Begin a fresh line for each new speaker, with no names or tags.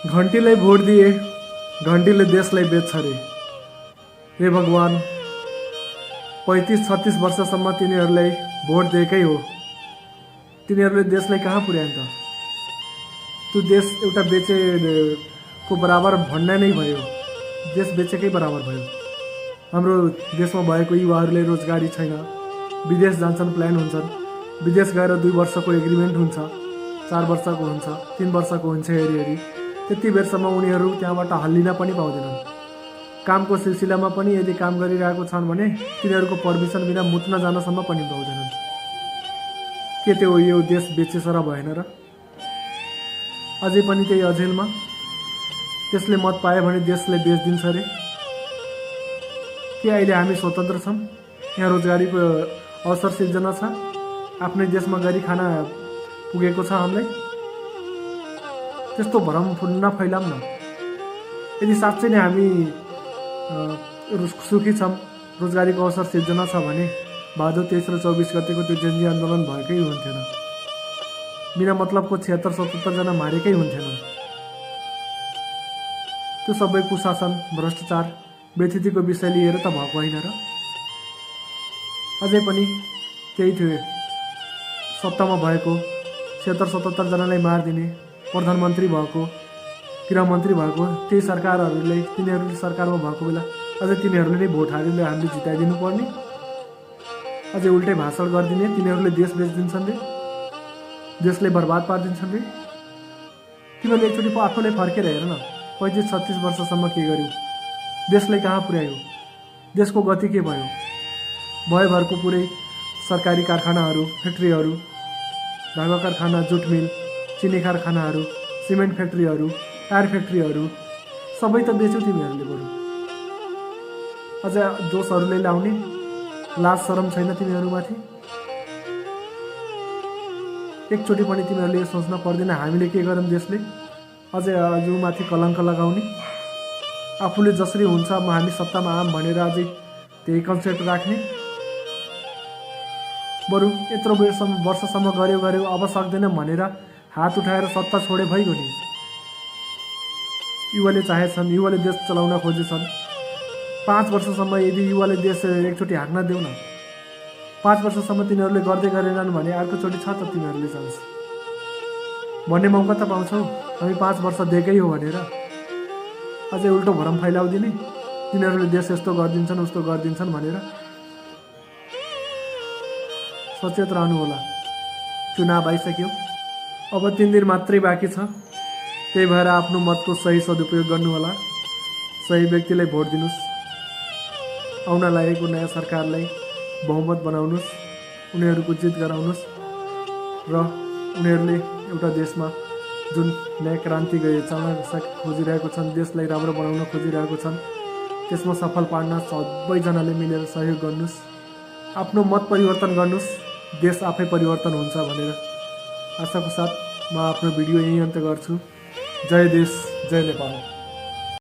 घन्टीलाई vote दिए, घन्टीले देशलाई बेच्छ रे। हे भगवान, 35-36 वर्षसम्म तिनीहरूलाई भोट दिएकै हो, तिनीहरूले देशलाई कहाँ पुर्यायो त? त्यो देश एउटा बेचेको बराबर भन्ने नै भयो, देश बेचेकै बराबर भयो। हाम्रो देशमा भएको युवाहरूले रोजगारी छैन, विदेश जान्छन्, प्लान हुन्छन्, विदेश गएर 2 वर्षको एग्रिमेन्ट हुन्छ, 4 वर्षको हुन्छ, 3 वर्षको हुन्छ, हेरी त्यति बेरसम्म उनीहरू त्यहाँबाट हल्लिन पनि पाउँदैनन्। कामको सिलसिलामा पनि यदि काम गरिरहेको छन् भने तिनीहरूको पर्मिसन बिना मुत्न जानसम्म पनि पाउँदैनन्। के त्यो यो देश बेचेछ र भएन र? अझै पनि त्यही अझेलमा त्यसले मत पायो भने देशले बेचिदिन्छ रे। के अहिले हामी स्वतन्त्र छौँ? यहाँ रोजगारीको अवसर सिर्जना छ, आफ्नै देशमा गरी खाना पुगेको छ हामीलाई। त्यस्तो भ्रम नफैलाऊँ न। यदि साँच्चै नै हामी सुखी छौँ, रोजगारीको अवसर सिर्जना छ भने भादो 23 र 24 गतेको त्यो जनजी आन्दोलन भएकै हुन्थेन, बिना मतलबको 76-77 जना मारेकै हुन्थेनन्। त्यो सबै कुशासन, भ्रष्टाचार, व्यथितिको विषय लिएर त भएको होइन र? अझै पनि त्यही थियो, सत्तामा भएको 76-77 जनालाई मारिदिने, प्रधानमन्त्री भएको, गृहमन्त्री भएको त्यही सरकारहरूले, तिनीहरूले सरकारमा भएको बेला अझै तिनीहरूले नै भोट हालेर हामीले जिताइदिनु पर्ने, अझै उल्टै भाषण गरिदिने, तिनीहरूले देश बेचिदिन्छन् रे, देशलाई बर्बाद पारिदिन्छन् रे। तिमीहरूले एकचोटि आफूलाई फर्केर हेर न, 35-36 वर्षसम्म के गर्यो, देशलाई कहाँ पुर्यायो, देशको गति के भयो? भयभरको पुरै सरकारी कारखानाहरू, फ्याक्ट्रीहरू, धागा कारखाना, जुट मिल, चिनी कारखानाहरू, सिमेन्ट फ्याक्ट्रीहरू, टायर फ्याक्ट्रीहरू सबै त बेच्यौ तिमीहरूले। बरु अझ दोषहरूले लाउने लाज शरम छैन तिमीहरूमाथि? एकचोटि पनि तिमीहरूले सोच्न पर्दैन हामीले के गर्यौँ देशले? अझै हजुरमाथि कलङ्क लगाउने, आफूले जसरी हुन्छ म हामी सत्तामा आम भनेर अझै त्यही कन्सेप्ट राख्ने। बरु यत्रो वर्षसम्म गऱ्यो अब सक्दैन भनेर हात उठाएर सत्ता छोडे भइगयो नि। युवाले चाहेछन्, युवाले देश चलाउन खोजेछन्। 5 वर्षसम्म यदि युवाले देश एकचोटि हाँक्न देऊ न, 5 वर्षसम्म तिनीहरूले गर्दै गरेनन् भने अर्कोचोटि छ त तिनीहरूले चान्स भन्ने मौका त पाउँछौ। हामी 5 वर्ष दिएकै हो भनेर अझै उल्टो भरम फैलाउदिने, तिनीहरूले देश यस्तो गरिदिन्छन् उस्तो गरिदिन्छन् भनेर। सचेत रहनु होला, चुनाव आइसक्यो, अब 3 दिन मात्रै बाँकी छ। त्यही भएर आफ्नो मतको सही सदुपयोग गर्नु होला, सही व्यक्तिलाई भोट दिनुहोस्, आउन लागेको नयाँ सरकारलाई बहुमत बनाउनुहोस्, उनीहरूको जित गराउनुहोस् र उनीहरूले एउटा देशमा जुन नयाँ क्रान्ति चल्न खोजिरहेको छन्, देशलाई राम्रो बनाउन खोजिरहेको छन्, त्यसमा सफल पार्न सबैजनाले मिलेर सहयोग गर्नुहोस्, आफ्नो मत परिवर्तन गर्नुहोस्, देश आफै परिवर्तन हुन्छ भनेर आशाको साथ म आफ्नो भिडियो यहीँ अन्त्य गर्छु। जय देश, जय नेपाल।